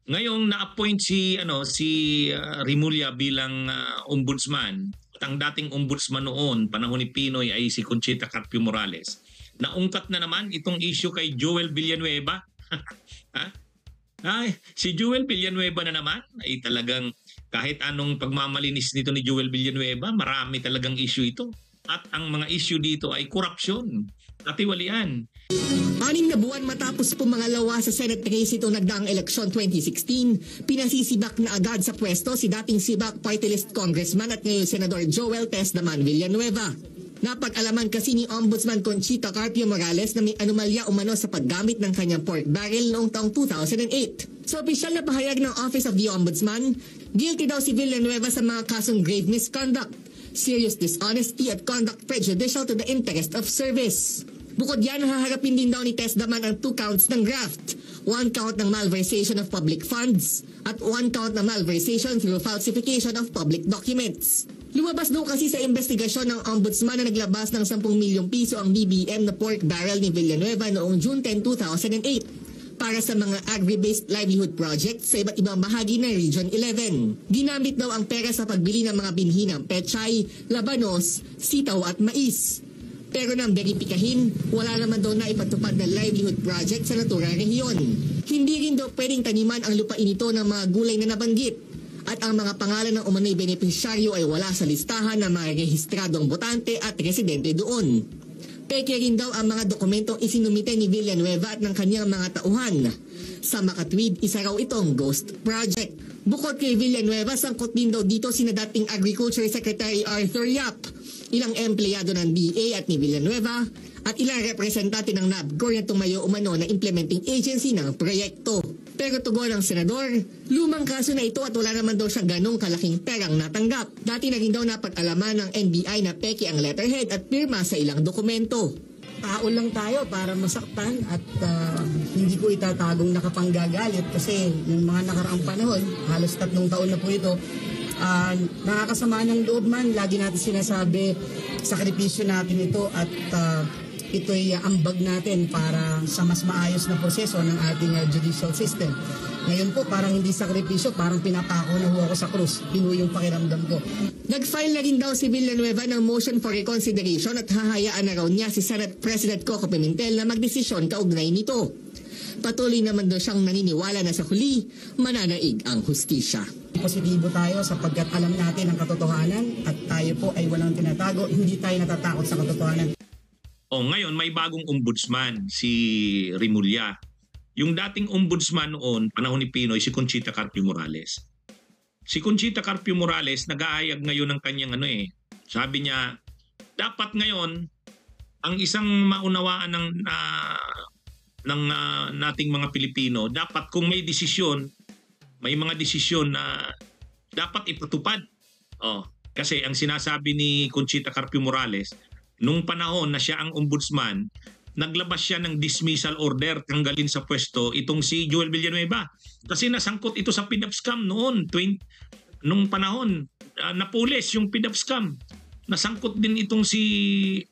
Ngayong na-appoint si Rimulya bilang ombudsman, at ang dating ombudsman noon, panahon ni Pinoy, ay si Conchita Carpio Morales. Naungkat na naman itong issue kay Joel Villanueva. Ha? Ay, si Joel Villanueva na naman ay talagang kahit anong pagmamalinis nito ni Joel Villanueva, marami talagang issue ito. At ang mga issue dito ay korupsyon, katiwalian. 6 na buwan matapos pumangalawa sa Senate race itong nagdaang eleksyon 2016, pinasisibak na agad sa pwesto si dating Sibak Party List Congressman at ngayon Senador Joel Tesdaman Villanueva. Napag-alaman kasi ni Ombudsman Conchita Carpio Morales na may anomalya umano sa paggamit ng kanyang pork barrel noong taong 2008. Sa opisyal na pahayag ng Office of the Ombudsman, guilty daw si Villanueva sa mga kasong grave misconduct, serious dishonesty at conduct prejudicial to the interest of service. Bukod yan, haharapin din daw ni Tesdaman ang 2 counts ng graft, 1 count ng malversation of public funds, at 1 count ng malversation through falsification of public documents. Lumabas daw kasi sa investigasyon ng Ombudsman na naglabas ng 10 milyong piso ang BBM na pork barrel ni Villanueva noong June 10, 2008 para sa mga agri-based livelihood projects sa iba't ibang bahagi ng Region 11. Ginamit daw ang pera sa pagbili ng mga binhi ng pechay, labanos, sitaw at mais. Pero nang beripikahin, wala naman daw na ipatupad na livelihood project sa naturang rehiyon. Hindi rin daw pwedeng taniman ang lupain ito ng mga gulay na nabanggit. At ang mga pangalan ng umano'y benepisyaryo ay wala sa listahan ng mga rehistradong botante at residente doon. Peke rin daw ang mga dokumentong isinumite ni Villanueva at ng kanyang mga tauhan. Sa makatwid, isa raw itong ghost project. Bukod kay Villanueva, sangkot din daw dito sina dating Agriculture Secretary Arthur Yap, ilang empleyado ng DA at ni Villanueva, at ilang representante ng NABGOR na tumayo umano na implementing agency ng proyekto. Pero tugon ng senador, lumang kaso na ito at wala naman daw siya ganong kalaking perang natanggap. Dati na rin daw napag-alaman ng NBI na peke ang letterhead at pirma sa ilang dokumento. Tao lang tayo para masaktan at hindi ko itatagong nakapanggagalit kasi yung mga nakaraang panahon, halos 3 taon na po ito, nakakasama ng loob man, lagi natin sinasabi, sakripisyo natin ito at ito'y ambag natin para sa mas maayos na proseso ng ating judicial system. Ngayon po, parang hindi sakripisyo, parang pinapako na ako sa krus. Yun yung pakiramdam ko. Nag-file na rin daw si Villanueva ng motion for reconsideration at hahayaan na raw niya si Senate President Coco Pimentel na magdesisyon kaugnay nito. Patuloy naman daw siyang naniniwala na sa huli, mananaig ang hustisya. Positibo tayo sapagkat alam natin ang katotohanan at tayo po ay walang tinatago, hindi tayo natatakot sa katotohanan. Ngayon may bagong ombudsman, si Rimulya. Yung dating ombudsman noon, panahon ni Pinoy, si Conchita Carpio Morales. Si Conchita Carpio Morales nag-aayag ngayon ng kanyang sabi niya, dapat ngayon ang isang maunawaan ng nating mga Pilipino, dapat kung may desisyon, may mga desisyon na dapat ipatupad. Kasi ang sinasabi ni Conchita Carpio Morales, nung panahon na siya ang ombudsman, naglabas siya ng dismissal order, tanggalin sa pwesto itong si Joel Villanueva. Kasi nasangkot ito sa PIDAP scam noon. Nung panahon, napulis yung PIDAP scam. Nasangkot din itong si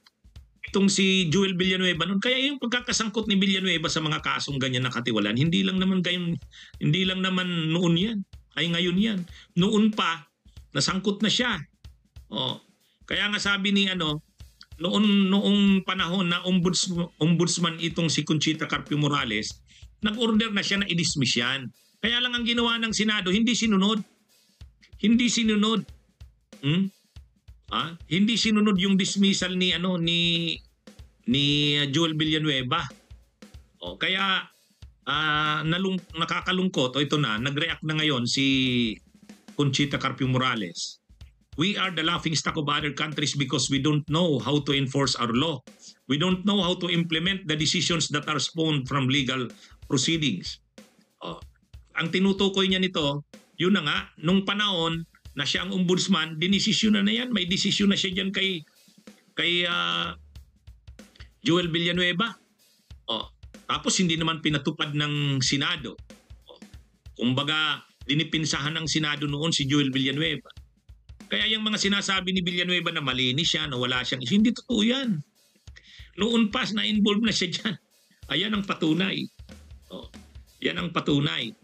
Joel Villanueva noon. Kaya yung pagkakasangkot ni Villanueva sa mga kasong ganyan na katiwalaan, hindi lang naman noon yan. Ay ngayon yan. Noon pa, nasangkot na siya. Kaya nga sabi ni noong panahon na ombudsman itong si Conchita Carpio Morales, nag-order na siya na i-dismiss yan. Kaya lang ang ginawa ng Senado, hindi sinunod. Hindi sinunod yung dismissal ni Joel Villanueva. Kaya nakakalungkot, ito na, nag-react na ngayon si Conchita Carpio Morales. We are the laughingstock of other countries because we don't know how to enforce our law. We don't know how to implement the decisions that are spawned from legal proceedings. Ang tinutukoy niya nito, yun na nga, nung panahon na siya ang ombudsman, dinesisyon na yan. May desisyon na siya dyan kay Joel Villanueva. Tapos hindi naman pinatupad ng Senado. Kumbaga, dinipinsahan ng Senado noon si Joel Villanueva. Kaya yung mga sinasabi ni Villanueva na malinis siya, na wala siyang issue, hindi totoo yan. Noon pa, na-involve na siya dyan. Ayan ang patunay. Yan ang patunay.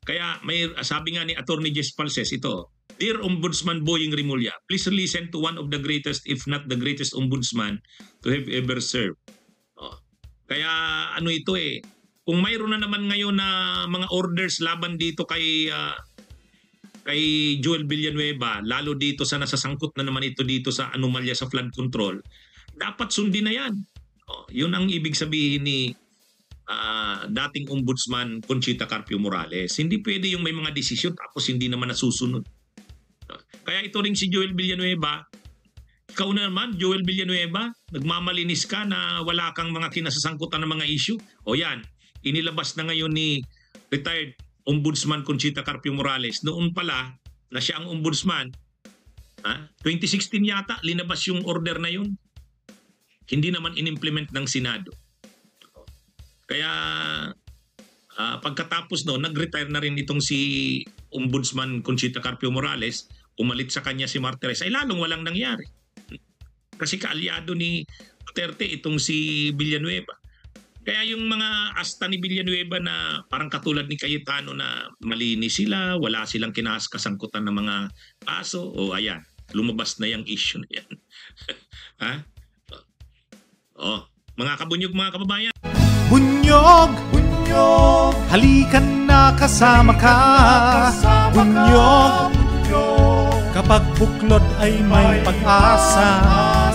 Kaya may sabi nga ni Attorney Jess Palses ito, Dear Ombudsman Boying Rimulya, please listen to one of the greatest, if not the greatest ombudsman to have ever served. Oh. Kaya ano ito kung mayroon na naman ngayon na mga orders laban dito kay Joel Villanueva, lalo dito sa nasasangkot na naman ito dito sa anomalya sa flood control, dapat sundin na yan. Oh, yun ang ibig sabihin ni dating Ombudsman Conchita Carpio Morales. Hindi pwede yung may mga desisyon tapos hindi naman nasusunod. Kaya ito rin si Joel Villanueva, ikaw na naman, Joel Villanueva, nagmamalinis ka na wala kang mga kinasasangkutan ng mga issue. O yan, inilabas na ngayon ni retired Ombudsman Conchita Carpio Morales. Noon pala na siya ang ombudsman, 2016 yata, linabas yung order na yun. Hindi naman inimplement ng Senado. Kaya pagkatapos nag-retire na rin itong si Ombudsman Conchita Carpio Morales, umalit sa kanya si Martires, ay lalong walang nangyari. Kasi kaalyado ni Duterte itong si Villanueva. Kaya yung mga asta ni Villanueva na parang katulad ni Cayetano na malinis sila, wala silang kinakasangkutan ng mga kaso, ayan, lumabas na yung issue na yan. Mga kabunyog, mga kababayan. Bunyog, bunyog, halikan na kasama ka. Bunyog, kapag buklod ay may pag-asa.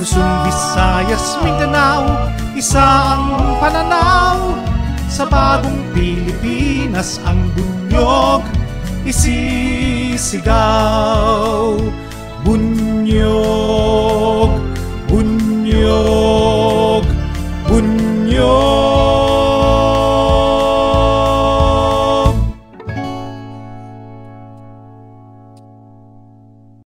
Luzon, Visayas, Mindanao, isa ang pananaw. Sa bagong Pilipinas ang bunyog isisigaw. Bunyog.